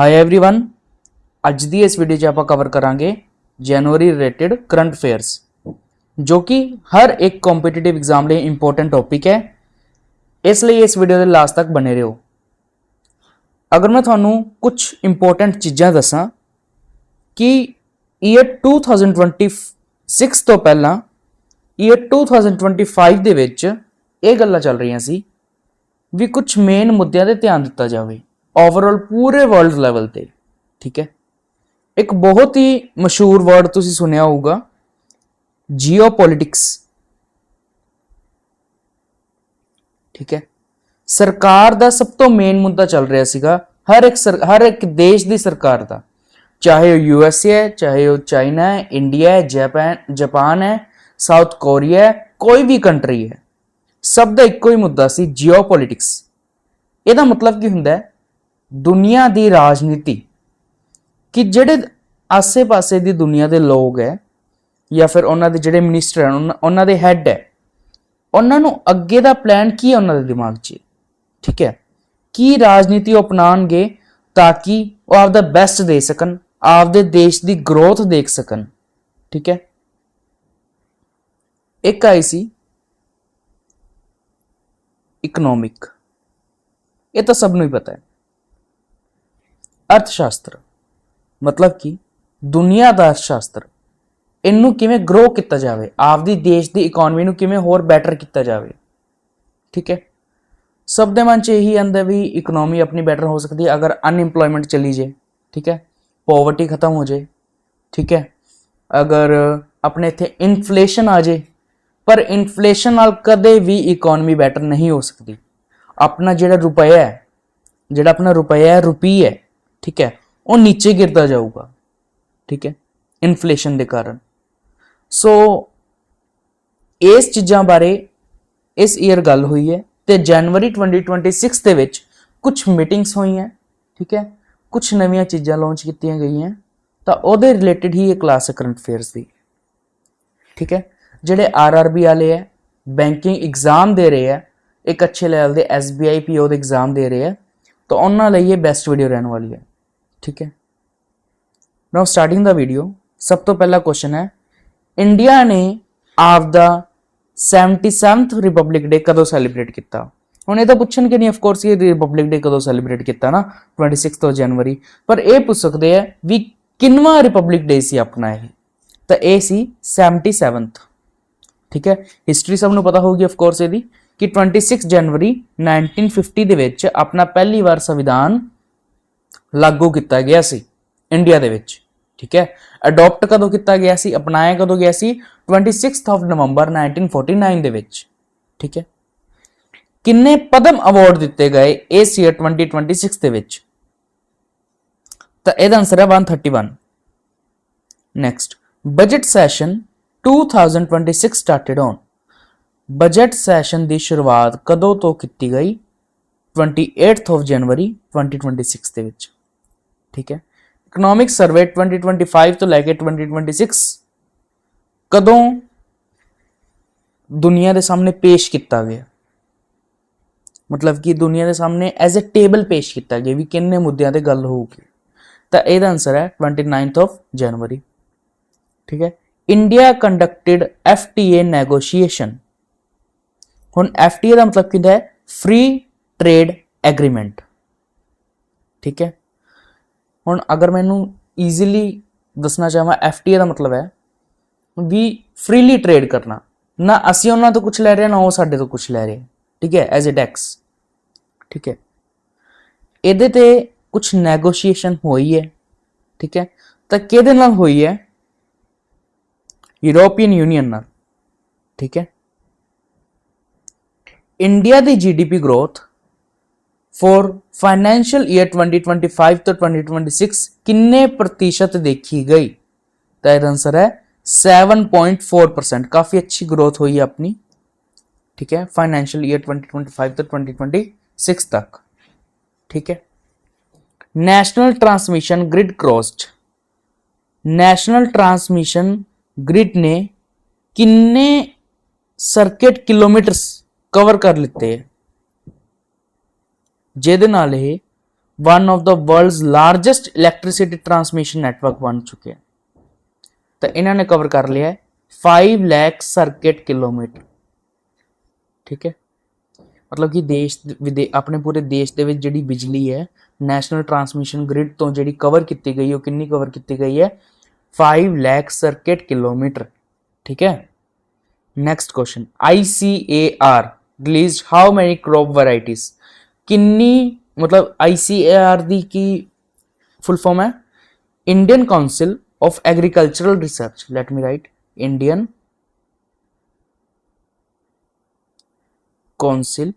Hi everyone, ਅੱਜ ਦੀ ਇਸ video 'ਚ ਆਪਾਂ ਕਵਰ ਕਰਾਂਗੇ ਜਨਵਰੀ ਰਿਲੇਟਡ ਕਰੰਟ ਅਫੇਅਰਸ ਜੋ ਕਿ ਹਰ ਇੱਕ ਕੰਪੀਟੀਟਿਵ ਐਗਜ਼ਾਮ ਲਈ ਇੰਪੋਰਟੈਂਟ ਟੌਪਿਕ ਹੈ। ਇਸ ਲਈ ਇਸ ਵੀਡੀਓ ਦੇ ਲਾਸਟ ਤੱਕ ਬਣੇ ਰਹੋ। ਅਗਰ ਮੈਂ ਤੁਹਾਨੂੰ ਕੁਝ ਇੰਪੋਰਟੈਂਟ ਚੀਜ਼ਾਂ ਦੱਸਾਂ ਕਿ ਈਅਰ 2026 ਤੋਂ ਪਹਿਲਾਂ ਈਅਰ 2025 ਦੇ ਵਿੱਚ ਇਹ ਗੱਲਾਂ ਚੱਲ ਰਹੀਆਂ ਸੀ ਵੀ ਕੁਝ ਮੇਨ ਮੁੱਦਿਆਂ ਤੇ ਧਿਆਨ ਦਿੱਤਾ ਜਾਵੇ ओवरऑल पूरे वर्ल्ड लेवल ते। ठीक है, एक बहुत ही मशहूर वर्ड तुसी सुनिया होगा जियोपॉलिटिक्स। ठीक है, सरकार दा सब तो मेन मुद्दा चल रहा सीगा हर एक देश दी सरकार दा, चाहे वो यूएसए है, चाहे वो चाइना है, इंडिया है, जापान है, साउथ कोरिया है, कोई भी कंट्री है, सब दा इक्को ही मुद्दा सी जियोपॉलिटिक्स। ਇਹਦਾ मतलब की हुंदा है दुनिया की राजनीति कि ਜਿਹੜੇ ਆਸੇ ਪਾਸੇ ਦੀ ਦੁਨੀਆ ਦੇ ਲੋਕ ਹੈ ਜਾਂ ਫਿਰ ਉਹਨਾਂ ਦੇ ਜਿਹੜੇ ਮਿਨਿਸਟਰ ਹਨ ਉਹਨਾਂ ਦੇ ਹੈੱਡ ਹੈ ਉਹਨਾਂ ਨੂੰ ਅੱਗੇ ਦਾ ਪਲਾਨ ਕੀ ਹੈ ਉਹਨਾਂ ਦੇ ਦਿਮਾਗ 'ਚ। ਠੀਕ ਹੈ, ਕੀ ਰਾਜਨੀਤੀ ਉਹ ਅਪਣਾਉਣਗੇ ਤਾਂ ਕਿ ਉਹ ਆਪਦਾ ਬੈਸਟ ਦੇ ਸਕਣ, ਆਪਦੇ ਦੇਸ਼ ਦੀ ਗਰੋਥ ਦੇਖ ਸਕਣ। ਠੀਕ ਹੈ, ਇੱਕ ਆਈ ਸੀ ਇਕਨੋਮਿਕ, ਇਹ ਤਾਂ ਸਭ ਨੂੰ ਹੀ ਪਤਾ ਹੈ। ਅਰਥਸ਼ਾਸਤਰ मतलब कि दुनिया का अर्थशास्त्र, इनू किवें ग्रो किया जाए, आपदी देश की इकोनॉमी नू किवें होर बैटर किया जाए। ठीक है, सब दे मन च यही आंदा भी इकोनॉमी अपनी बैटर हो सकती है अगर अनएम्प्लॉयमेंट चली जाए। ठीक है, पॉवर्टी खत्म हो जाए। ठीक है, अगर अपने इत्थे इन्फ्लेशन आ जाए, पर इन्फ्लेशन नाल कदे भी इकोनॉमी बैटर नहीं हो सकती। अपना जिहड़ा रुपया है, जिहड़ा अपना रुपया है, रुपी है, ठीक है, वो नीचे गिरता जाऊगा। ठीक है, इन्फ्लेशन के कारण। सो इस चीज़ों बारे इस ईयर गल हुई है तो जनवरी 2026 के विच कुछ मीटिंग्स हुई हैं। ठीक है, कुछ नवीं चीज़ां लॉन्च की गई हैं तो उहदे रिलेटेड ही एक क्लास है करंट अफेयर्स की। ठीक है, जिहड़े RRB वाले है, बैंकिंग एग्जाम दे रहे हैं, एक अच्छे लैवल के SBI PO के एग्जाम दे रहे हैं, तो उन्होंने लिए ये बेस्ट वीडियो रहने वाली है। ठीक है, नाउ स्टार्टिंग द वीडियो। सब तो पहला क्वेश्चन है, इंडिया ने आपदा 77th रिपब्लिक डे कदों सैलीब्रेट किया। हुण ये तो पूछणगे नहीं ऑफकोर्स ये रिपब्लिक डे कदों सैलीब्रेट किया ना, 26 जनवरी, पर यह पूछ सकते हैं भी किनवा रिपब्लिक डे सी अपना ये, तो यह सी 77th। ठीक है, हिस्टरी सबनों पता होगी ऑफकोर्स ये कि 26 जनवरी 1950 ਦੇ ਵਿੱਚ अपना पहली बार संविधान लागू किया गया सी इंडिया दे विच। ठीक है, अडोप्ट कदों किया गया सी, अपनाया कदों गया सी, 26 नवंबर 1949 दे विच। ठीक है, किन्ने पद्म अवार्ड दिते गए इस ईयर 2026 दे विच, तो इसदा आंसर है 131। Next, budget session 2026 started on. Budget session की शुरुआत कदों तो की गई? 28 जनवरी 2026 दे विच। ठीक है, इकनॉमिक सर्वे 2025 तो लैके 2026 कदों दुनिया के सामने पेश किया गया, मतलब कि दुनिया के सामने एज ए टेबल पेश किया गया भी किन्ने मुद्दों पर गल होगी, तो यह आंसर है 29 जनवरी। ठीक है, इंडिया कंडक्टेड FTA नैगोशिएशन। हुण FTA का मतलब क्या है? Free trade agreement. ठीक है, हुण अगर मैनू ईजीली दसना चाहवां, FTA का मतलब है भी फ्रीली ट्रेड करना, ना असीं उन्हां तो कुछ लै रहे ना वो साडे तो कुछ लै रहे। ठीक है, एज ए टैक्स। ठीक है, इहदे ते कुछ नैगोशिएशन हुई है। ठीक है, तो किहदे नाल हुई है? यूरोपियन यूनियन नाल। ठीक है, इंडिया की GDP growth for financial year 2025 तो 2026 किन्ने प्रतिशत देखी गई? तो यह आंसर है 7.4%। काफ़ी अच्छी ग्रोथ हुई है अपनी। ठीक है, फाइनैंशियल ईयर 2025 तो 2026 तक। ठीक है, national transmission grid crossed. National transmission grid ने किन्ने सर्किट किलोमीटर्स कवर कर लिते हैं जिहदे नाल one of the world's largest electricity transmission network बन चुके हैं। तो इन्होंने कवर कर लिया है 5 लाख सर्किट किलोमीटर। ठीक है, मतलब कि देश अपने पूरे देश ਦੇ ਵਿੱਚ ਜਿਹੜੀ ਬਿਜਲੀ ਹੈ ਨੈਸ਼ਨਲ ਟਰਾਂਸਮਿਸ਼ਨ ਗ੍ਰਿਡ ਤੋਂ ਜਿਹੜੀ ਕਵਰ ਕੀਤੀ ਗਈ ਉਹ ਕਿੰਨੀ ਕਵਰ ਕੀਤੀ ਗਈ ਹੈ 5 ਲੱਖ ਸਰਕਿਟ ਕਿਲੋਮੀਟਰ। ਠੀਕ ਹੈ, next question ICAR released how many crop varieties. ਕਿੰਨੀ मतलब ICAR ਦੀ ਕੀ ਫੁੱਲ ਫਾਰਮ ਹੈ Indian council of agricultural research, let me write Indian Council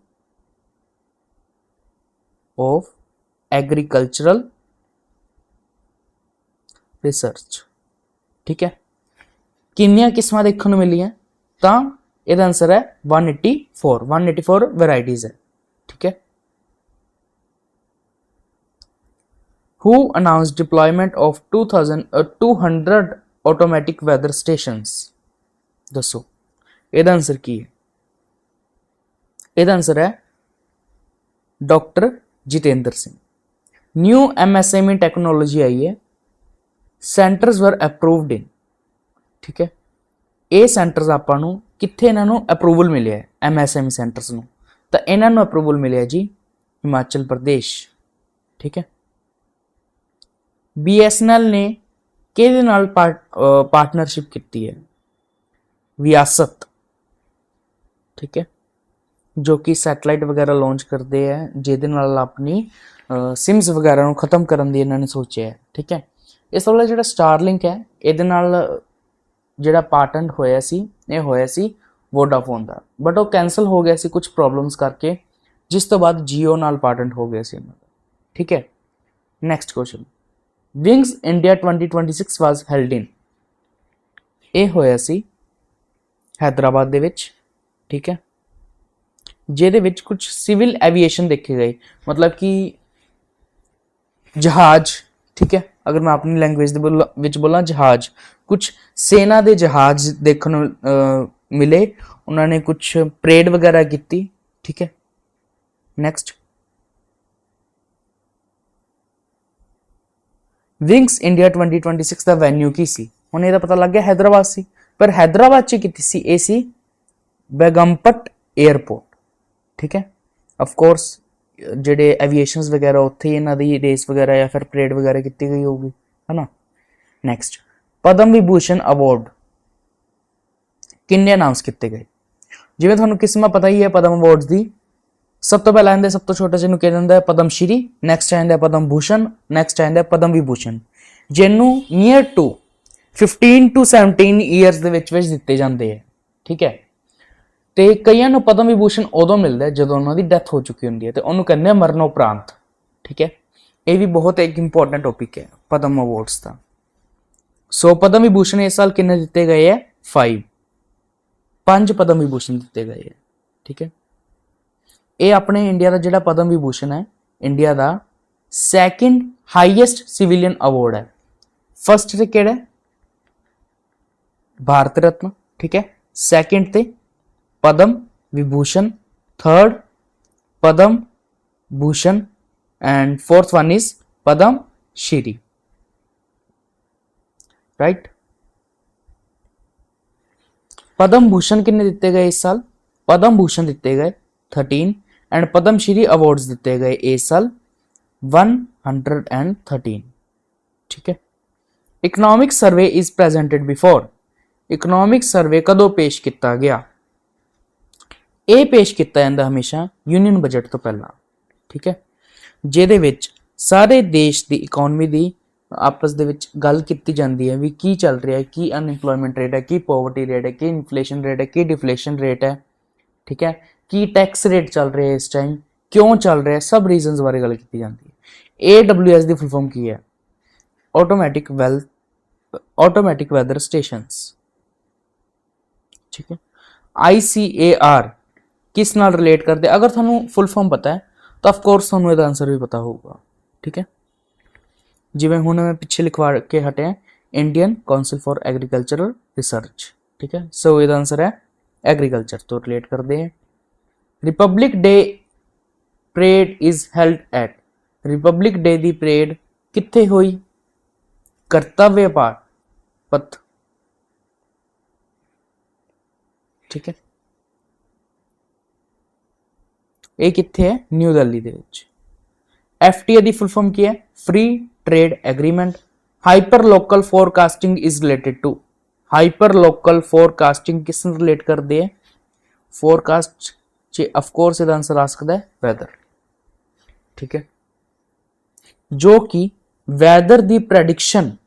of Agricultural Research। ठीक है, किन्नियां किस्मां देखने ਨੂੰ मिली ਤਾਂ ਇਹਦਾ ਆਨਸਰ ਹੈ 184 ਵੈਰਾਈਟੀਜ਼ ਹੈ। ठीक है, who announced deployment of 200 automatic weather stations। ਦੱਸੋ ਇਹਦਾ ਆਨਸਰ ਕੀ ਹੈ? ਇਹਦਾ ਆਨਸਰ ਹੈ doctor Jitendra Singh. New MSME technology आई है, सेंटर्स वर अप्रूव्ड इन। ठीक है, ये सेंटर्स ਆਪਾਂ ਨੂੰ ਕਿੱਥੇ ਇਹਨਾਂ ਨੂੰ ਅਪਰੂਵਲ ਮਿਲਿਆ ਹੈ MSME ਸੈਂਟਰਸ ਨੂੰ, ਤਾਂ ਇਹਨਾਂ ਨੂੰ ਅਪਰੂਵਲ ਮਿਲਿਆ ਜੀ ਹਿਮਾਚਲ ਪ੍ਰਦੇਸ਼। ਠੀਕ ਹੈ, BSNL ਨੇ ਕਿਹਦੇ ਨਾਲ ਪਾਰਟਨਰਸ਼ਿਪ ਕੀਤੀ ਹੈ ਵਿਰਾਸਤ। ठीक है, जो कि सैटेलाइट वगैरह लॉन्च करते हैं ਜਿਹਦੇ ਨਾਲ ਆਪਣੀ ਸਿਮਸ ਵਗੈਰਾ ਨੂੰ ਖਤਮ ਕਰਨ ਦੀ ਇਹਨਾਂ ਨੇ ਸੋਚਿਆ ਹੈ। ਠੀਕ ਹੈ, ਇਸ ਵਾਲਾ ਜਿਹੜਾ ਸਟਾਰਲਿੰਕ ਹੈ ਇਹਦੇ ਨਾਲ ਜਿਹੜਾ ਪਾਟੈਂਟ ਹੋਇਆ ਸੀ ਇਹ ਹੋਇਆ ਸੀ ਵੋਡਾਫੋਨ ਦਾ, ਬਟ ਉਹ ਕੈਂਸਲ ਹੋ ਗਿਆ ਸੀ ਕੁਝ ਪ੍ਰੋਬਲਮਸ ਕਰਕੇ, ਜਿਸ ਤੋਂ ਬਾਅਦ ਜੀਓ ਨਾਲ ਪਾਟੈਂਟ ਹੋ ਗਿਆ ਸੀ ਇਹਨਾਂ ਦਾ। ਠੀਕ ਹੈ, ਨੈਕਸਟ ਕੁਐਸਚਨ ਵਿੰਗਸ ਇੰਡੀਆ 2026 ਵਾਸ ਹੈਲਡ ਇਨ। ਇਹ ਹੋਇਆ ਸੀ ਹੈਦਰਾਬਾਦ ਦੇ ਵਿੱਚ। ਠੀਕ ਹੈ, ਜਿਹਦੇ ਵਿੱਚ ਕੁਝ ਸਿਵਲ ਐਵੀਏਸ਼ਨ ਦੇਖੇ ਗਏ, ਮਤਲਬ ਕਿ ਜਹਾਜ਼। ਠੀਕ ਹੈ, ਅਗਰ ਮੈਂ ਆਪਣੀ ਲੈਂਗੁਏਜ ਦੇ ਵਿੱਚ ਬੋਲਾਂ ਜਹਾਜ਼, ਕੁਝ ਸੈਨਾ ਦੇ ਜਹਾਜ਼ ਦੇਖਣ ਨੂੰ ਮਿਲੇ, ਉਹਨਾਂ ਨੇ ਕੁਝ ਪਰੇਡ ਵਗੈਰਾ ਕੀਤੀ। ਠੀਕ ਹੈ, ਨੈਕਸਟ ਵਿੰਗਸ ਇੰਡੀਆ 2026 ਦਾ ਵੈਨਿਊ ਕੀ ਸੀ? ਹੁਣ ਇਹਦਾ ਪਤਾ ਲੱਗ ਗਿਆ ਹੈਦਰਾਬਾਦ ਸੀ, ਪਰ ਹੈਦਰਾਬਾਦ 'ਚ ਕੀਤੀ ਸੀ ਇਹ ਸੀ ਬੇਗਮਪਟ 에ਅਰਪੋਰਟ। ठीक है, ऑफ कोर्स ਜਿਹੜੇ ਐਵੀਏਸ਼ਨਸ ਵਗੈਰਾ ਉੱਥੇ ਹੀ ਇਹਨਾਂ ਦੀ ਰੇਸ ਵਗੈਰਾ ਜਾਂ ਫਿਰ ਪਰੇਡ ਵਗੈਰਾ ਕੀਤੀ ਗਈ ਹੋਊਗੀ, ਹੈ ਨਾ। ਨੈਕਸਟ ਪਦਮ ਵਿਭੂਸ਼ਣ ਅਵਾਰਡ ਕਿੰਨੇ ਅਨਾਉਂਸ ਕੀਤੇ ਗਏ? ਜਿਵੇਂ ਤੁਹਾਨੂੰ ਕਿਸਮਾਂ ਪਤਾ ਹੀ ਹੈ ਪਦਮ ਅਵਾਰਡਸ ਦੀ। ਸਭ ਤੋਂ ਪਹਿਲਾਂ ਆਉਂਦੇ, ਸਭ ਤੋਂ ਛੋਟਾ ਜਿਹਨੂੰ ਕਿਹਾ ਜਾਂਦਾ ਹੈ ਪਦਮ ਸ਼੍ਰੀ, ਨੈਕਸਟ ਆਉਂਦਾ ਪਦਮ ਭੂਸ਼ਣ, ਨੈਕਸਟ ਆਉਂਦਾ ਪਦਮ ਵਿਭੂਸ਼ਣ, ਜਿਹਨੂੰ ਨੀਅਰ ਟੂ 15 to 17 ਈਅਰਸ ਦੇ ਵਿੱਚ ਦਿੱਤੇ ਜਾਂਦੇ ਹੈ। ਠੀਕ ਹੈ, ਤੇ ਕਈਆਂ ਨੂੰ ਪਦਮ ਵਿਭੂਸ਼ਣ ਉਦੋਂ ਮਿਲਦਾ ਜਦੋਂ ਉਹਨਾਂ ਦੀ ਡੈਥ ਹੋ ਚੁੱਕੀ ਹੁੰਦੀ ਹੈ, ਤੇ ਉਹਨੂੰ ਕਹਿੰਦੇ ਆ ਮਰਨ ਉਪਰੰਤ। ਠੀਕ ਹੈ, ਇਹ ਵੀ ਬਹੁਤ ਇੱਕ ਇੰਪੋਰਟੈਂਟ ਟੌਪਿਕ ਹੈ ਪਦਮ ਅਵਾਰਡਸ ਦਾ। ਸੋ ਪਦਮ ਵਿਭੂਸ਼ਣ ਇਸ ਸਾਲ ਕਿੰਨੇ ਦਿੱਤੇ ਗਏ ਹੈ? 5 ਪਦਮ ਵਿਭੂਸ਼ਣ ਦਿੱਤੇ ਗਏ ਹੈ। ਠੀਕ ਹੈ, ਇਹ ਆਪਣੇ ਇੰਡੀਆ ਦਾ ਜਿਹੜਾ ਪਦਮ ਵਿਭੂਸ਼ਣ ਹੈ, ਇੰਡੀਆ ਦਾ ਸੈਕਿੰਡ ਹਾਈਐਸਟ ਸਿਵਿਲੀਅਨ ਅਵਾਰਡ ਹੈ। ਫਸਟ ਤੇ ਕਿਹੜਾ ਹੈ? ਭਾਰਤ ਰਤਨ। ਠੀਕ ਹੈ, ਸੈਕਿੰਡ ਤੇ Padma Vibhushan, third Padma Bhushan and fourth one is Padma Shri. Right, Padma Bhushan कितने दिते गए इस साल? पद्म भूषण दिते गए 13 एंड पद्म श्री अवार्ड्स दिते गए इस साल 113। ठीक है, economic survey is presented before. Economic survey कदों पेश किया गया? ਇਹ ਪੇਸ਼ ਕੀਤਾ ਜਾਂਦਾ ਹਮੇਸ਼ਾ ਯੂਨੀਅਨ ਬਜਟ ਤੋਂ ਪਹਿਲਾਂ। ਠੀਕ ਹੈ, ਜਿਹਦੇ ਵਿੱਚ ਸਾਰੇ ਦੇਸ਼ ਦੀ ਇਕਨੋਮੀ ਦੀ ਆਪਸ ਦੇ ਵਿੱਚ ਗੱਲ ਕੀਤੀ ਜਾਂਦੀ ਹੈ ਵੀ ਕੀ ਚੱਲ ਰਿਹਾ ਹੈ, ਕੀ ਅਨਇੰਪਲੋਇਮੈਂਟ ਰੇਟ ਹੈ, ਕੀ ਪੋਵਰਟੀ ਰੇਟ ਹੈ, ਕੀ ਇਨਫਲੇਸ਼ਨ ਰੇਟ ਹੈ, ਕੀ ਡਿਫਲੇਸ਼ਨ ਰੇਟ ਹੈ। ਠੀਕ ਹੈ, ਕੀ ਟੈਕਸ ਰੇਟ ਚੱਲ ਰਿਹਾ ਹੈ ਇਸ ਟਾਈਮ, ਕਿਉਂ ਚੱਲ ਰਿਹਾ ਹੈ, ਸਭ ਰੀਜ਼ਨਸ ਬਾਰੇ ਗੱਲ ਕੀਤੀ ਜਾਂਦੀ ਹੈ। AWS ਦੀ ਫੁੱਲ ਫਾਰਮ ਕੀ ਹੈ? Automatic weather stations. ਠੀਕ ਹੈ, ICAR किस नाल रिलेट करते? अगर थानू फुल फॉर्म पता है तो ऑफकोर्स थानू इसका आंसर भी पता होगा। ठीक है, जिवें हुण मैं पिछे लिखवा के हटे Indian council for agricultural research. ठीक है, सो इसका आंसर है एग्रीकल्चर तो रिलेट करते हैं। Republic day parade is held at. Republic day की परेड कित्थे हुई? कर्तव्य पथ, ठीक है, ये कित्थे है? न्यू दिल्ली दे विच। एफटीए की फुल फॉर्म की है? Free trade agreement. Hyper local forecasting is related to, hyper local forecasting किस रिलेट करते हैं? फोरकास्ट च ऑफकोर्स इसका आंसर आ सकता है वैदर, ठीक है, जो कि वैदर की प्रेडिक्शन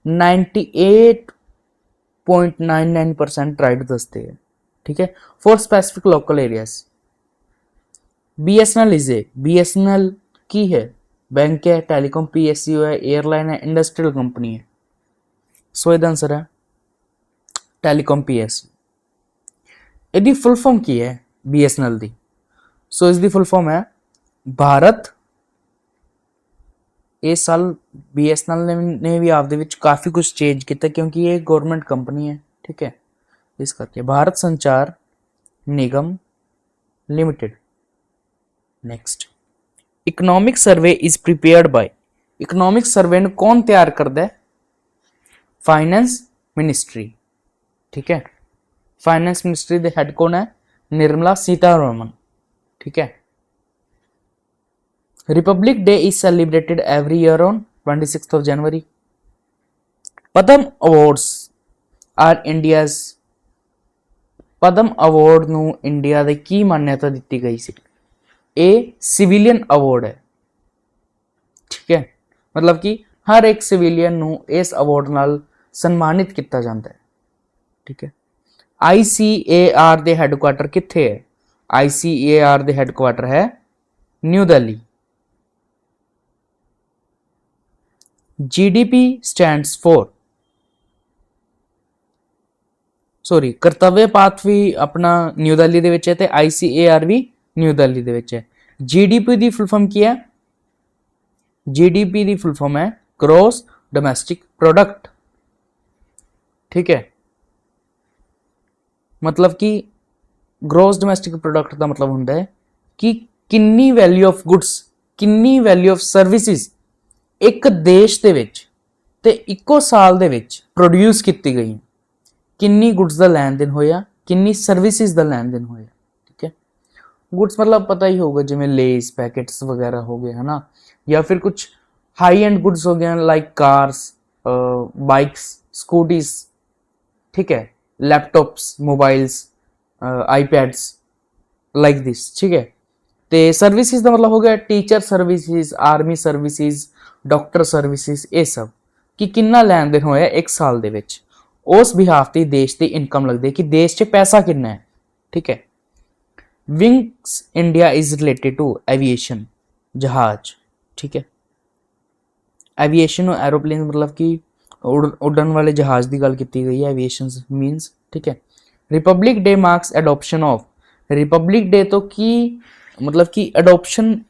98.99% राइट दसते हैं, ठीक है, for specific local areas. BSNL is a, BSNL की है? बैंक है, टेलीकॉम, पीएसयू है, एयरलाइन है, इंडस्ट्रियल कंपनी है। सो इसका आंसर है टेलीकॉम पीएसयू। इसकी फुल फॉर्म की है बीएसएनएल की? सो इसकी फुल फॉर्म है भारत। इस साल बीएसएनएल ने भी आपदे विच काफ़ी कुछ चेंज किया क्योंकि ये गवर्नमेंट कंपनी है, ठीक है, इस करके Bharat Sanchar Nigam Limited. Next, economic survey is prepared by, economic survey ने कौन तैयार करता है? फाइनेंस मिनिस्ट्री, ठीक है, फाइनेंस मिनिस्ट्री के हेड कौन है? निर्मला सीतारमण, ठीक है। Republic day is celebrated every year on 26th January। Padma awards are India's, Padma award ਨੂੰ इंडिया ਦੇ ਕੀ मान्यता दी गई सी? ए सिविलियन अवार्ड है, ठीक है, मतलब कि हर एक सिविलियन ਨੂੰ इस अवार्ड नाल सम्मानित किया जाता है, ठीक है। ICAR ਦੇ हैडक्वार्टर कित्थे है? ICAR ਦੇ हैडक्वार्टर है new Delhi. GDP stands for, sorry, कर्तव्य पाथ भी अपना न्यू दिल्ली दे विच है ते ICAR भी न्यू दिल्ली दे विच है। GDP दी फुल फॉर्म की है? GDP दी फुल फॉर्म है ग्रॉस डोमेस्टिक प्रोडक्ट, ठीक है, मतलब कि ग्रॉस डोमेस्टिक प्रोडक्ट का मतलब होता है कि कितनी वैल्यू ऑफ गुड्स, कितनी वैल्यू ऑफ सर्विसेज एक देश दे विच ते इक्को साल दे विच प्रोड्यूस की गई, किन्नी गुड्स का लैन देन होया, किन्नी सर्विसेज का लैन देन होया, ठीक है। गुड्स मतलब पता ही होगा, जिमें लेस पैकेट्स वगैरह हो गए, है ना, या फिर कुछ हाई एंड गुड्स हो गए लाइक कार्स, बाइक्स, स्कूटीज, ठीक है, laptops, mobiles, iPads, like this, ठीक है। तो सर्विसेज का मतलब हो गया teacher services, army services, doctor services, ये सब कि किन्ना लैन देन होया एक साल दे विच, उस बिहाफ ते देश की इनकम लगती है कि देश च पैसा कितना है, ठीक है। Wings India is related to aviation, जहाज, ठीक है, एविएशन एरोप्लेन मतलब कि उड़न वाले जहाज की गल की गई है, एविएशन मीनस, ठीक है। Republic day marks adoption of, Republic day तो की मतलब कि एडोप्शन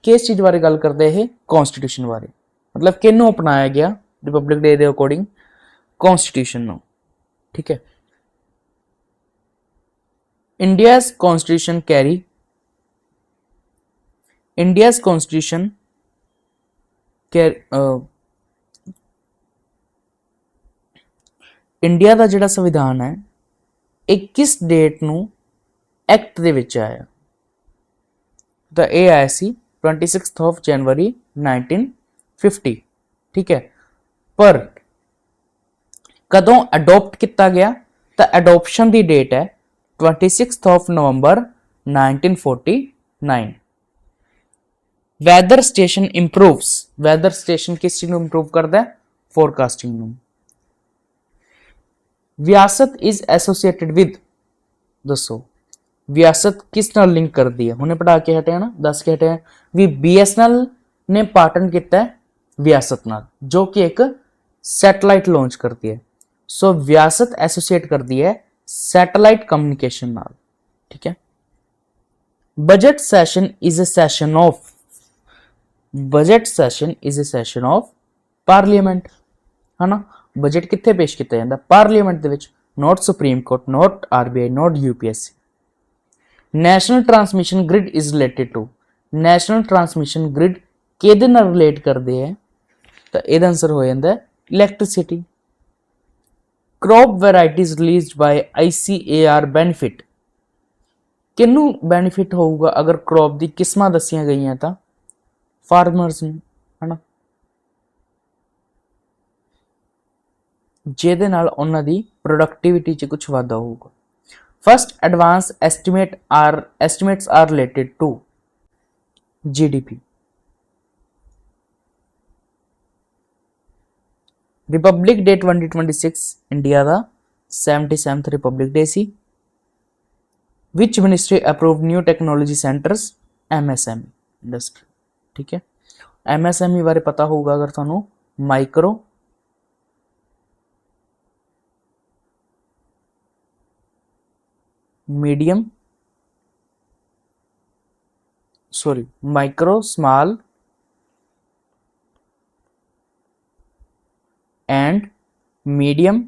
किस चीज़ बारे गल करते हैं? कॉन्स्टिट्यूशन बारे, मतलब किनू अपनाया गया रिपब्लिक डे के अकॉर्डिंग? कॉन्स्टिट्यूशन नो, ठीक है। India's constitution carry, India's constitution India का जिहड़ा संविधान है एक किस डेट नू एक्ट दे विच आया? तो ये आया सी 26th January 1950, ठीक है। पर कदों अडोप्ट किया गया? तो अडोप्शन की डेट है 26th November 1949। Weather station improves, weather station किस चीज इंप्रूव करता है? फोरकास्टिंग। विरासत इज एसोसिएटेड विद, दसो विरासत किस नाल लिंक कर दी है? हमने पढ़ा के हटे हैं ना, दस के हटे हैं भी BSNL ने पार्टनर किया है विरासत नाल, जो कि एक सैटेलाइट लॉन्च करती है। सो विरासत एसोसिएट कर दी है सैटेलाइट कम्युनिकेशन नाल, ठीक है। Budget session is a session of, budget session is a session of parliament, है ना। बजट कित्थे पेश किया जाता? पार्लीमेंट दे विच, not supreme court, not RBI, not UPSC। National transmission grid is related to, national transmission grid ਕਿਹਦੇ ਨਾਲ ਰਿਲੇਟ ਕਰਦੇ ਹੈ, ਤਾਂ ਇਹਦਾ ਆਨਸਰ ਹੋ ਜਾਂਦਾ electricity. Crop varieties released ਬਾय ICAR benefit, ਕਿਹਨੂੰ ਬੈਨੀਫਿਟ ਹੋਊਗਾ ਅਗਰ ਕ੍ਰੌਪ ਦੀ ਕਿਸਮਾਂ ਦੱਸੀਆਂ ਗਈਆਂ ਤਾਂ ਫਾਰਮਰਸ ਨੂੰ, ਹਨਾ, ਜਿਹਦੇ ਨਾਲ ਉਹਨਾਂ ਦੀ ਪ੍ਰੋਡਕਟਿਵਿਟੀ 'ਚ ਕੁਝ ਵਾਧਾ ਹੋਊਗਾ। First advance estimates are related to GDP। Republic day 2026 India the 77th republic day C. Which ministry approved new technology centres, MSME industry. ਠੀਕ ਹੈ, MSME ਬਾਰੇ ਪਤਾ ਹੋਊਗਾ ਅਗਰ ਤੁਹਾਨੂੰ, micro medium micro small and medium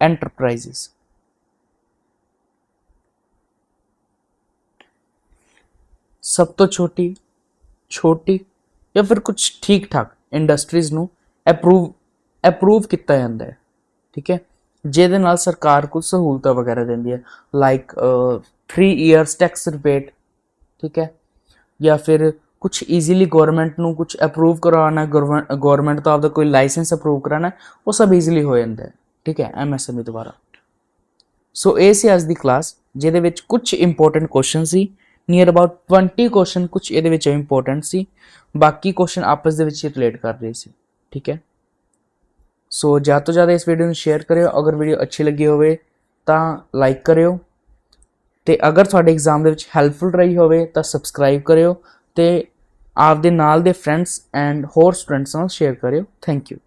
enterprises. सब तो छोटी या फिर कुछ ठीक ठाक इंडस्ट्रीज नू अप्रूव किया जाता है। ठीक है, ਜਿਹਦੇ ਨਾਲ ਸਰਕਾਰ ਕੁਝ ਸਹੂਲਤਾਂ ਵਗੈਰਾ ਦਿੰਦੀ ਹੈ, ਲਾਈਕ 3 years ਟੈਕਸ ਰਿਬੇਟ। ਠੀਕ ਹੈ, ਜਾਂ ਫਿਰ ਕੁਝ ਈਜ਼ੀਲੀ ਗਵਰਨਮੈਂਟ ਨੂੰ ਕੁਝ ਅਪਰੂਵ ਕਰਵਾਉਣਾ, ਗਵਰਨਮੈਂਟ ਤੋਂ ਆਪਦਾ ਕੋਈ ਲਾਇਸੈਂਸ ਅਪਰੂਵ ਕਰਾਉਣਾ, ਉਹ ਸਭ ਈਜ਼ੀਲੀ ਹੋ ਜਾਂਦਾ ਹੈ। ਠੀਕ ਹੈ, MSME ਦੁਆਰਾ। ਸੋ ਇਹ ਸੀ ਅੱਜ ਦੀ ਕਲਾਸ, ਜਿਹਦੇ ਵਿੱਚ ਕੁਝ important question C, near about 20 question ਕੁਝ ਇਹਦੇ ਵਿੱਚ ਇੰਪੋਰਟੈਂਟ ਸੀ, ਬਾਕੀ ਕੁਐਸਚਨ ਆਪਸ ਦੇ ਵਿੱਚ ਰਿਲੇਟ ਕਰ ਰਹੇ ਸੀ। ਠੀਕ ਹੈ, सो ज़्यादा तो ज़्यादा इस वीडियो में शेयर करियो। अगर वीडियो अच्छी लगी होवे तो लाइक करियो, ते अगर तुहाडे एग्जाम दे विच हैल्पफुल रही होवे तो सबसक्राइब करियो, ते आपदे नाल दे फ्रेंड्स एंड होर स्टूडेंट्स नाल शेयर करियो। Thank you.